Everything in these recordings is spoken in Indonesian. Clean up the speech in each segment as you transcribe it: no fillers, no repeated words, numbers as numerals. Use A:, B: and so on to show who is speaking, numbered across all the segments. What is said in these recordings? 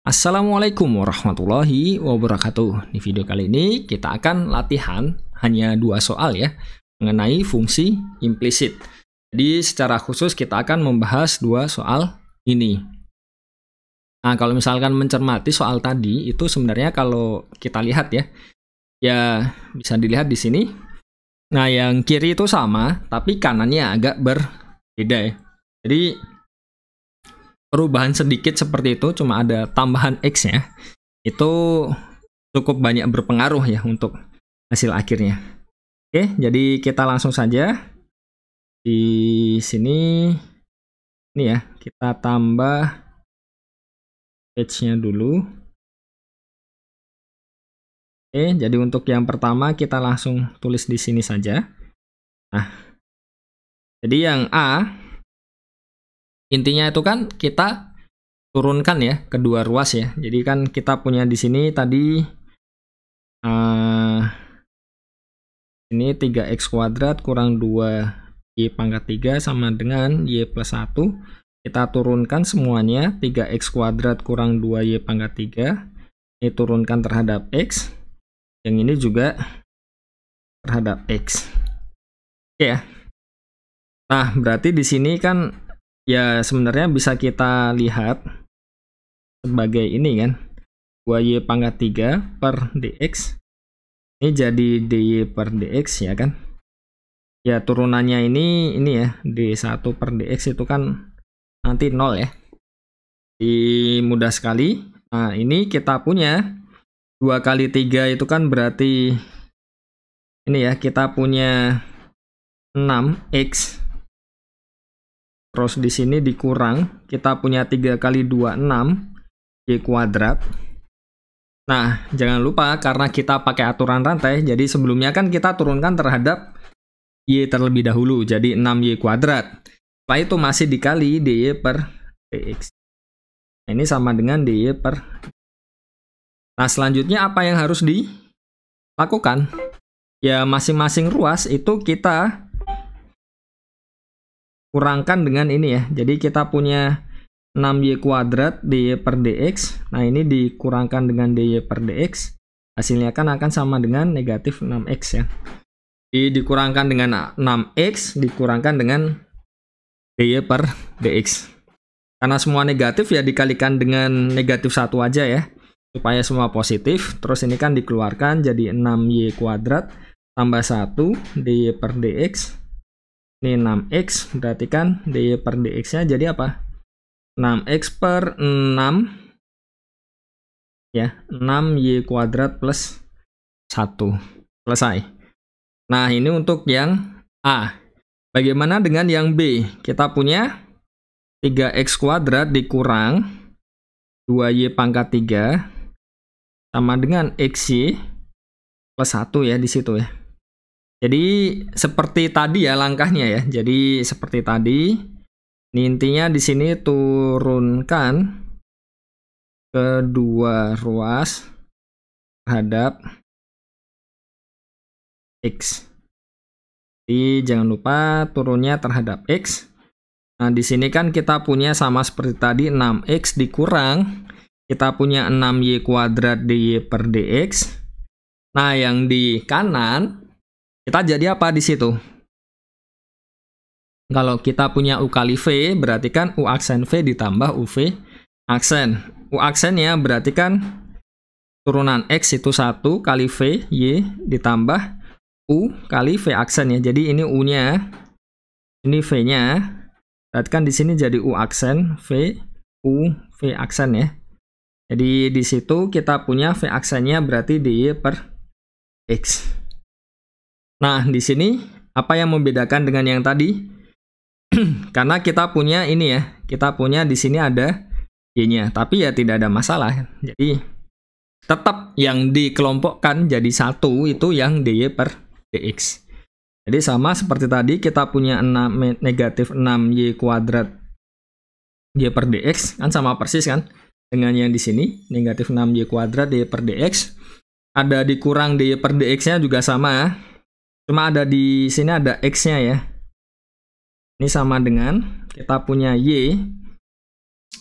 A: Assalamualaikum warahmatullahi wabarakatuh. Di video kali ini kita akan latihan hanya 2 soal ya mengenai fungsi implisit. Jadi secara khusus kita akan membahas 2 soal ini. Nah, kalau misalkan mencermati soal tadi itu sebenarnya kalau kita lihat ya bisa dilihat di sini. Nah, yang kiri itu sama tapi kanannya agak berbeda ya. Jadi perubahan sedikit seperti itu, cuma ada tambahan X-nya, itu cukup banyak berpengaruh ya untuk hasil akhirnya. Oke, jadi kita langsung saja. Di sini, ini ya, kita tambah page-nya dulu. Oke, jadi untuk yang pertama kita langsung tulis di sini saja. Nah, jadi yang A, intinya itu kan kita turunkan ya kedua ruas ya. Jadi kan kita punya di sini tadi ini 3x kuadrat kurang 2y pangkat 3 sama dengan y plus 1. Kita turunkan semuanya, 3x kuadrat kurang 2y pangkat 3. Ini turunkan terhadap x. Yang ini juga terhadap x. Oke ya. Nah, berarti di sini kan ya sebenarnya bisa kita lihat sebagai ini kan 2y pangkat 3 per dx. Ini jadi dy per dx ya kan. Ya turunannya ini ya d1 per dx itu kan nanti 0 ya. Mudah sekali. Nah ini kita punya 2 kali 3 itu kan berarti ini ya kita punya 6x. Terus di sini dikurang, kita punya 3 kali 2, 6, y kuadrat. Nah, jangan lupa karena kita pakai aturan rantai, jadi sebelumnya kan kita turunkan terhadap y terlebih dahulu, jadi 6y kuadrat. Setelah itu masih dikali dy per dx. Nah, ini sama dengan dy per. Nah, selanjutnya apa yang harus dilakukan? Ya, masing-masing ruas itu kita kurangkan dengan ini ya. Jadi kita punya 6y kuadrat dy per dx. Nah ini dikurangkan dengan dy per dx. Hasilnya kan akan sama dengan negatif 6x ya. Jadi dikurangkan dengan 6x dikurangkan dengan dy per dx. Karena semua negatif ya dikalikan dengan negatif 1 aja ya. Supaya semua positif. Terus ini kan dikeluarkan jadi 6y kuadrat tambah 1 dy per dx. Ini 6x, berarti kan dy per dx-nya jadi apa? 6x per 6, ya, 6y kuadrat plus 1. Selesai. Nah, ini untuk yang A. Bagaimana dengan yang B? Kita punya 3x kuadrat dikurang 2y pangkat 3 sama dengan xy plus 1 ya di situ ya. Jadi seperti tadi ya langkahnya ya. Jadi seperti tadi. Ini intinya di sini turunkan kedua ruas terhadap x. Jadi jangan lupa turunnya terhadap x. Nah, di sini kan kita punya sama seperti tadi 6x dikurang kita punya 6y kuadrat dy per dx. Nah, yang di kanan kita jadi apa di situ? Kalau kita punya U kali V, berarti kan U aksen V ditambah UV aksen. U aksennya berarti kan turunan X itu 1 kali V, Y ditambah U kali V aksen ya. Jadi ini U-nya, ini V-nya. Berarti kan di sini jadi U aksen, V, U, V aksen ya. Jadi di situ kita punya V aksennya berarti dy per X. Nah, di sini apa yang membedakan dengan yang tadi? Karena kita punya ini ya, kita punya di sini ada y-nya, tapi ya tidak ada masalah. Jadi tetap yang dikelompokkan jadi 1 itu yang dy per dx. Jadi sama seperti tadi kita punya negatif 6y kuadrat y per dx kan sama persis kan dengan yang di sini negatif 6y kuadrat dy per dx. Ada dikurang dy per dx-nya juga sama. Cuma ada di sini ada x-nya ya. Ini sama dengan kita punya y.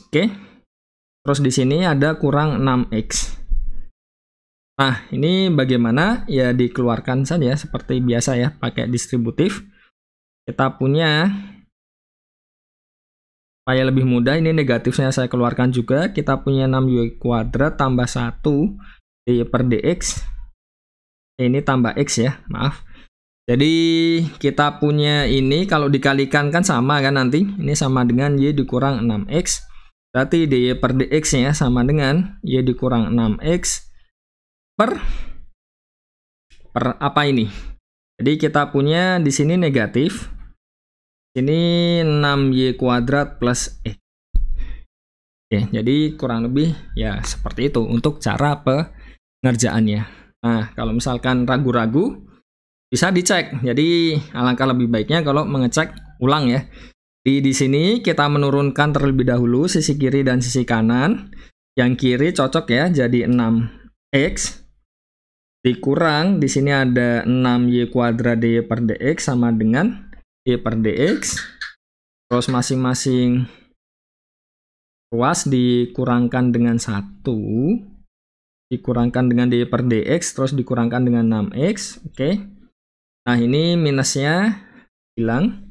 A: Oke. Terus di sini ada kurang 6X. Nah, ini bagaimana? Ya dikeluarkan saja seperti biasa ya, pakai distributif. Kita punya, supaya lebih mudah, ini negatifnya saya keluarkan juga. Kita punya 6y kuadrat tambah 1 dy per dx. Ini tambah x ya, maaf. Jadi kita punya ini kalau dikalikan kan sama kan nanti. Ini sama dengan y dikurang 6x. Berarti dy per dx-nya sama dengan y dikurang 6x per apa ini? Jadi kita punya di sini negatif. Ini 6y kuadrat plus x. Oke, jadi kurang lebih ya seperti itu untuk cara pengerjaannya. Nah, kalau misalkan ragu-ragu bisa dicek. Jadi alangkah lebih baiknya kalau mengecek ulang ya. Di sini kita menurunkan terlebih dahulu sisi kiri dan sisi kanan. Yang kiri cocok ya, jadi 6x dikurang di sini ada 6y kuadrat dy per dx sama dengan y per dx. Terus masing-masing ruas dikurangkan dengan 1, dikurangkan dengan dy per dx, terus dikurangkan dengan 6x. Oke. Nah, ini minusnya hilang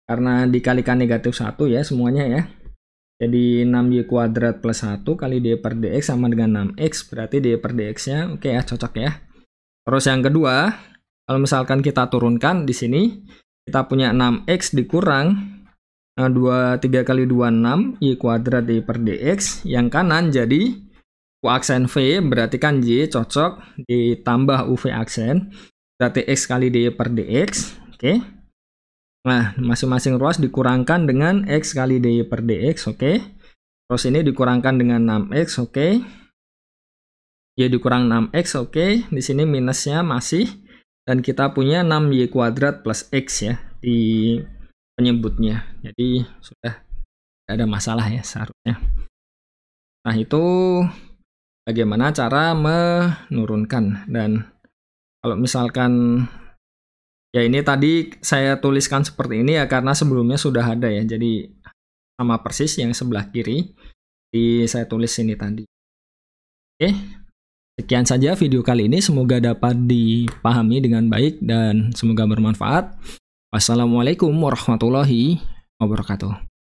A: karena dikalikan negatif 1 ya semuanya ya. Jadi 6y kuadrat plus 1 kali dy per dx sama dengan 6x, berarti dy per dx-nya oke ya, cocok ya. Terus yang kedua, kalau misalkan kita turunkan di sini, kita punya 6x dikurang 3 kali 2 6 y kuadrat dy per dx. Yang kanan jadi u aksen v, berarti kan y cocok ditambah uv aksen, berarti x kali dy per dx. Oke. Nah, masing-masing ruas dikurangkan dengan x kali dy per dx. Oke. Terus ini dikurangkan dengan 6x. Oke. Y dikurang 6x, oke. Di sini minusnya masih, dan kita punya 6y kuadrat plus x ya di penyebutnya. Jadi sudah tidak ada masalah ya seharusnya. Nah, itu bagaimana cara menurunkan. Dan kalau misalkan ya ini tadi saya tuliskan seperti ini ya karena sebelumnya sudah ada ya. Jadi sama persis yang sebelah kiri saya tulis ini tadi. Oke. Sekian saja video kali ini, semoga dapat dipahami dengan baik dan semoga bermanfaat. Wassalamualaikum warahmatullahi wabarakatuh.